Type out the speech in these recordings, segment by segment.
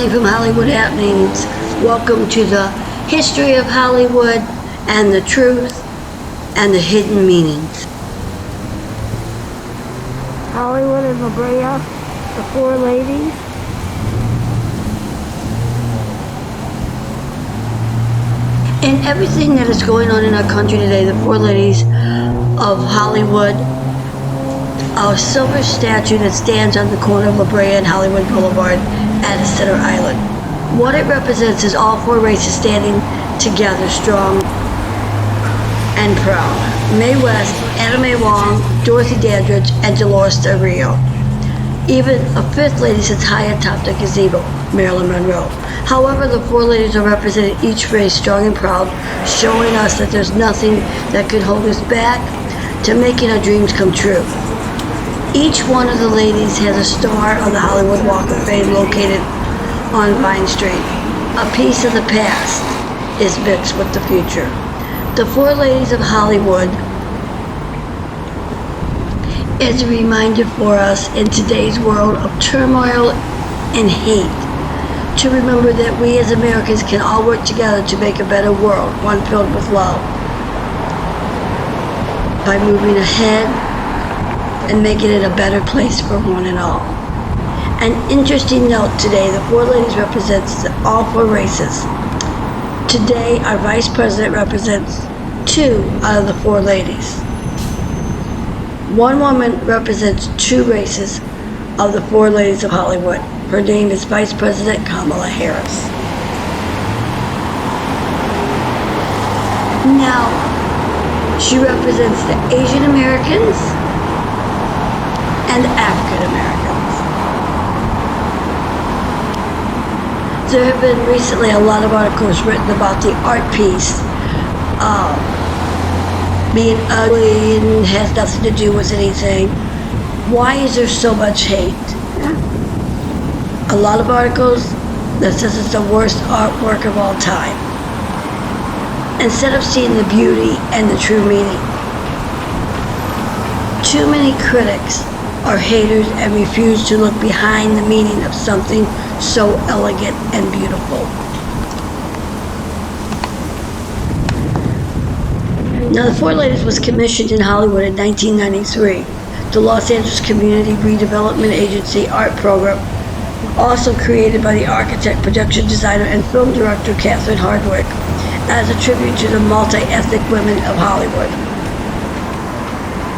Connie from Hollywood Happenings. Welcome to the history of Hollywood and the truth and the hidden meanings. Hollywood and Brea, the four ladies. In everything that is going on in our country today, the four ladies of Hollywood, a silver statue that stands on the corner of Brea and Hollywood Boulevard at Center Island. What it represents is all four races standing together, strong and proud. Mae West, Mae Wong, Dorothy Dandridge, and Dolores Del Rio. Even a fifth lady sits high atop the gazebo, Marilyn Monroe. However, the four ladies are representing each race strong and proud, showing us that there's nothing that could hold us back to making our dreams come true. Each one of the ladies has a star on the Hollywood Walk of Fame located on Vine Street. A piece of the past is mixed with the future. The four ladies of Hollywood is a reminder for us in today's world of turmoil and hate to remember that we as Americans can all work together to make a better world, one filled with love, by moving ahead and making it a better place for one and all. An interesting note today, the four ladies represents all four races. Today, our vice president represents two out of the four ladies. One woman represents two races of the four ladies of Hollywood. Her name is Vice President Kamala Harris. Now, she represents the Asian Americans and the African Americans. There have been recently a lot of articles written about the art piece being ugly and has nothing to do with anything. Why is there so much hate? A lot of articles that says it's the worst artwork of all time. Instead of seeing the beauty and the true meaning, too many critics are haters and refuse to look behind the meaning of something so elegant and beautiful. Now, the Four Ladies was commissioned in Hollywood in 1993. The Los Angeles Community Redevelopment Agency art program, also created by the architect, production designer, and film director Catherine Hardwick, as a tribute to the multi-ethnic women of Hollywood.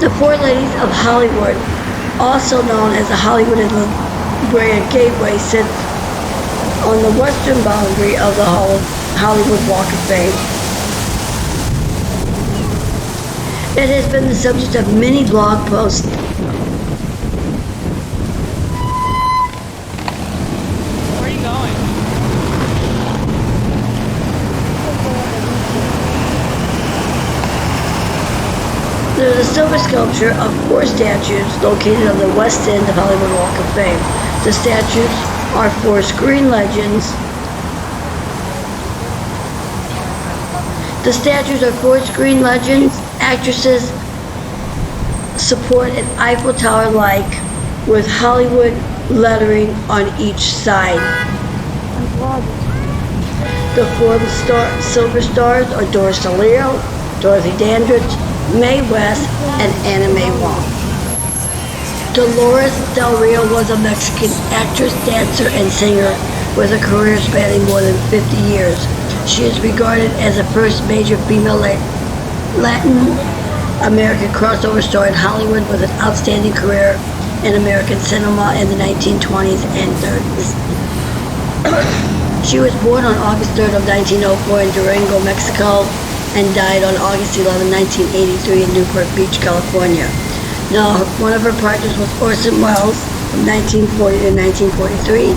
The Four Ladies of Hollywood, also known as the Hollywood and La Brea Gateway, sits on the western boundary of the Hollywood Walk of Fame. It has been the subject of many blog posts. Where are you going? There is a silver sculpture of four statues located on the west end of Hollywood Walk of Fame. The statues are four screen legends. The statues are four screen legends. Actresses support an Eiffel Tower-like with Hollywood lettering on each side. The four silver stars are Dolores Del Rio, Dorothy Dandridge, Mae West, and Mae Wong. Dolores Del Rio was a Mexican actress, dancer, and singer with a career spanning more than 50 years. She is regarded as the first major female Latin American crossover star in Hollywood with an outstanding career in American cinema in the 1920s and 30s. She was born on August 3rd of 1904 in Durango, Mexico, and died on August 11, 1983 in Newport Beach, California. Now, one of her partners was Orson Welles from 1940 to 1943,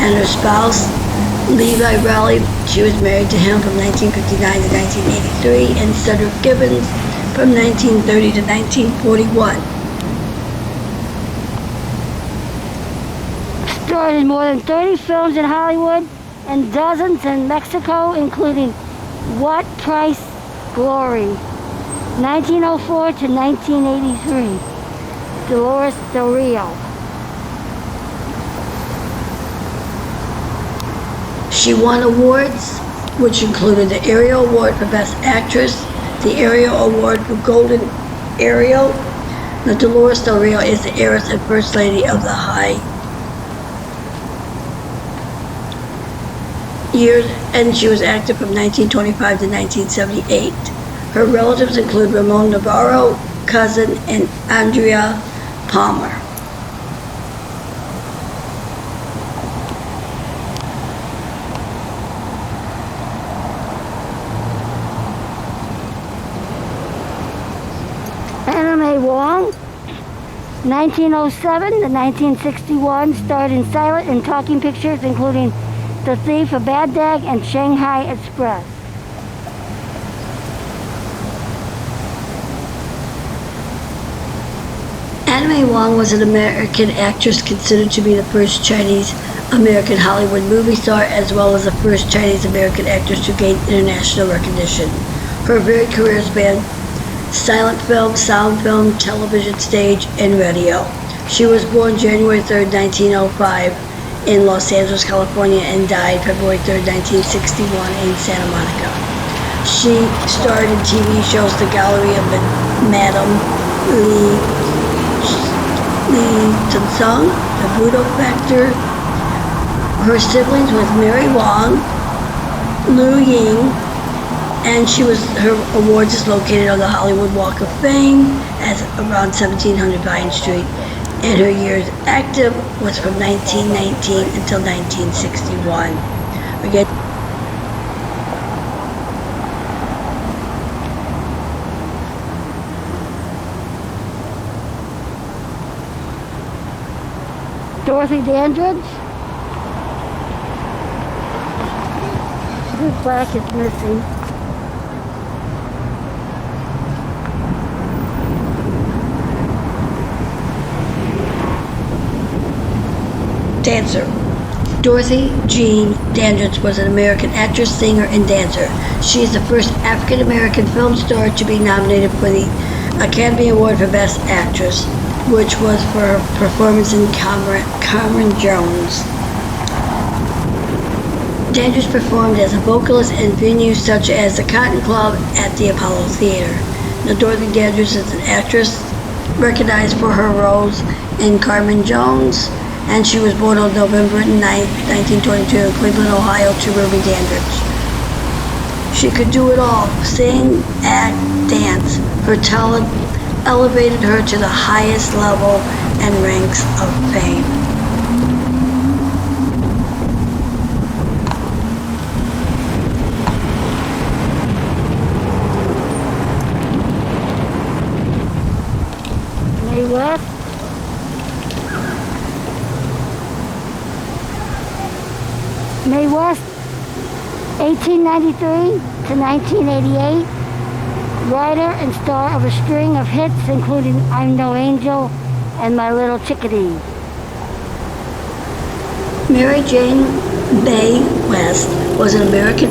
and her spouse, Levi Raleigh, she was married to him from 1959 to 1983, and Cedric Gibbons from 1930 to 1941. Starred in more than 30 films in Hollywood and dozens in Mexico, including What Price Glory, 1904 to 1983, Dolores Del Rio. She won awards, which included the Ariel Award for Best Actress, the Ariel Award for Golden Ariel. Now, Dolores Del Rio is the heiress and First Lady of the High years, and she was active from 1925 to 1978. Her relatives include Ramon Navarro, cousin, and Andrea Palmer. Mae Wong, 1907 to 1961, starred in silent and talking pictures including The Thief, A Bad Dag, and Shanghai Express. Mae Wong was an American actress considered to be the first Chinese-American Hollywood movie star, as well as the first Chinese-American actress to gain international recognition. Her varied career spanned silent film, sound film, television, stage, and radio. She was born January 3, 1905 in Los Angeles, California, and died February 3, 1961 in Santa Monica. She starred in TV shows The Gallery of Madame Lee Sung, The Voodoo Factor. Her siblings was Mary Wong, Lu Ying, and her awards is located on the Hollywood Walk of Fame at around 1700 Vine Street. And her years active was from 1919 until 1961. Again, Dorothy Dandridge. This plaque is missing. Dancer. Dorothy Jean Dandridge was an American actress, singer, and dancer. She is the first African American film star to be nominated for the Academy Award for Best Actress, which was for her performance in Carmen Jones. Dandridge performed as a vocalist in venues such as the Cotton Club at the Apollo Theater. Now, Dorothy Dandridge is an actress recognized for her roles in Carmen Jones, and she was born on November 9, 1922 in Cleveland, Ohio, to Ruby Dandridge. She could do it all: sing, act, dance. Her talent elevated her to the highest level and ranks of fame. Mae West. Mae West, 1893 to 1988, writer and star of a string of hits including I'm No Angel and My Little Chickadee. Mary Jane Mae West was an American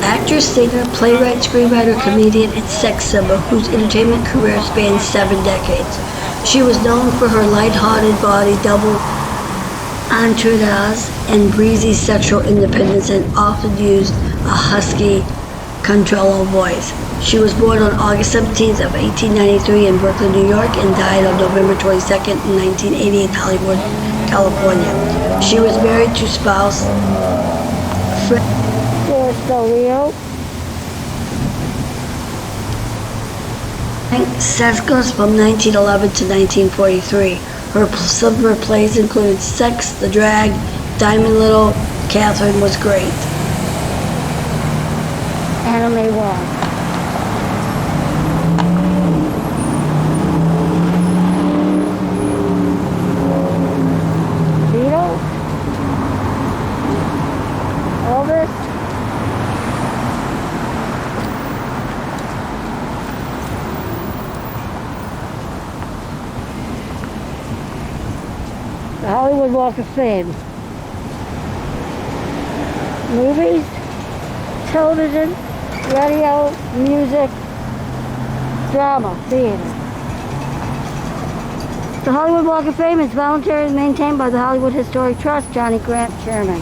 actress, singer, playwright, screenwriter, comedian, and sex symbol whose entertainment career spanned 7 decades. She was known for her light-hearted body double entourage and breezy sexual independence, and often used a husky contralto voice. She was born on August 17th of 1893 in Brooklyn, New York, and died on November 22nd in 1980 in Hollywood, California. She was married to spouse Dolores Del Rio. Sescos from 1911 to 1943. Her silver plays included Sex, The Drag, Diamond Little, Catherine Was Great. Mae Wong. Beatles. Elvis. The Hollywood Walk of Fame. Movies, television, radio, music, drama, theater. The Hollywood Walk of Fame is voluntary and maintained by the Hollywood Historic Trust, Johnny Grant, Chairman.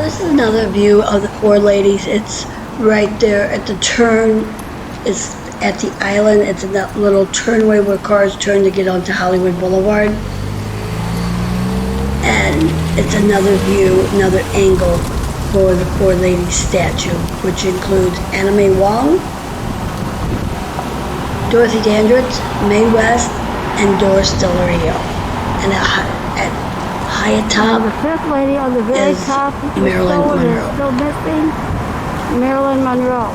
this is another view of the Four Ladies. It's right there at the turn. It's at the island. It's in that little turnway where cars turn to get onto Hollywood Boulevard. And it's another view, another angle for the Four Ladies statue, which includes Mae Wong, Dorothy Dandridge, Mae West, and Dolores Del Rio. And at high atop, The fifth lady on the very is top, Marilyn Monroe. is still missing, Marilyn Monroe.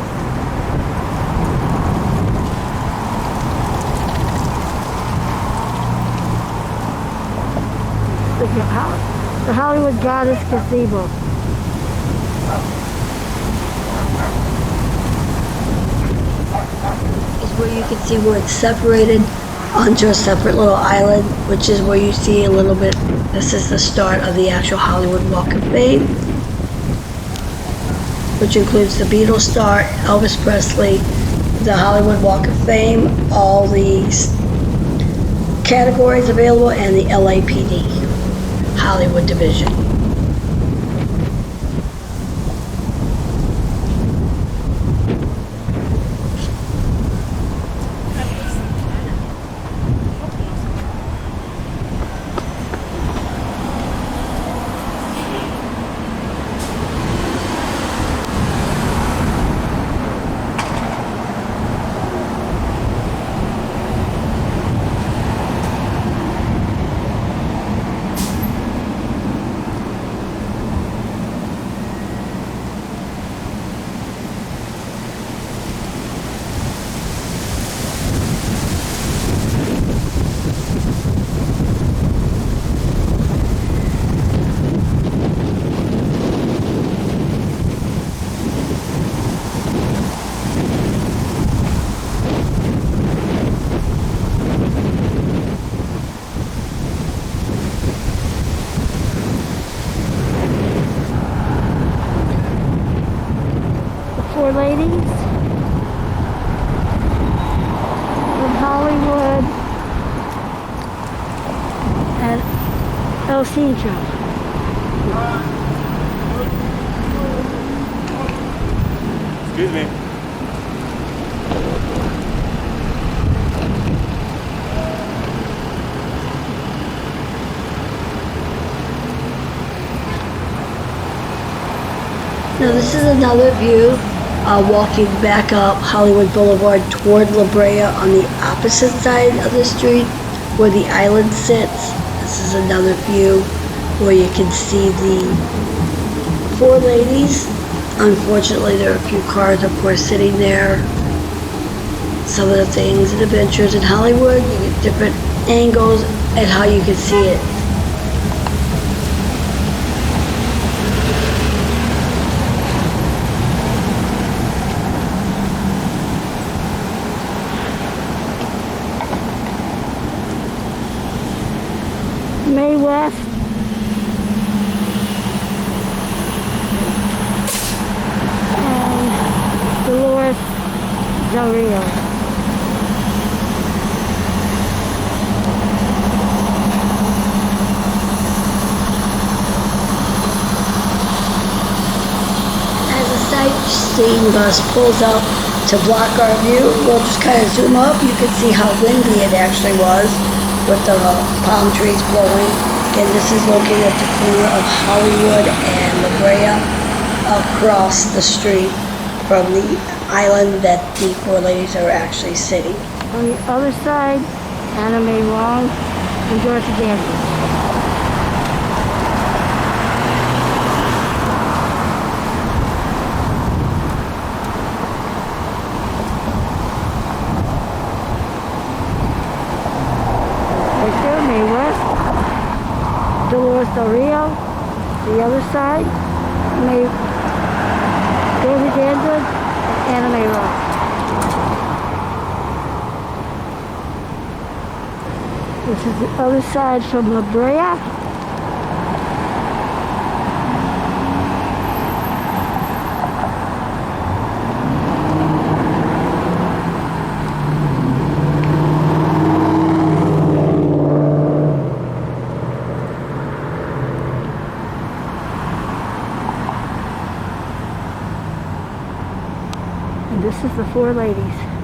The Hollywood Goddess Gazebo. Is where you can see where it's separated onto a separate little island, which is where you see a little bit. This is the start of the actual Hollywood Walk of Fame, which includes the Beatles star, Elvis Presley, the Hollywood Walk of Fame, all these categories available, and the LAPD Hollywood Division. Four ladies in Hollywood and El Centro. Excuse me. Now this is another view walking back up Hollywood Boulevard toward La Brea on the opposite side of the street where the island sits. This is another view where you can see the Four Ladies. Unfortunately, there are a few cars, of course, sitting there. Some of the things and adventures in Hollywood, you get different angles at how you can see it. Mae West and Dolores Del Rio. As a sightseeing bus pulls up to block our view, we'll just kind of zoom up. You can see how windy it actually was with the palm trees blowing. And this is located at the corner of Hollywood and La Brea, across the street from the island that the Four Ladies are actually sitting. On the other side, Mae Wong and Dorothy Dandridge. Right there, Mae West, Dolores Del Rio. The other side, Dorothy Dandridge and Mae Wong. This is the other side from La Brea. And this is the four ladies.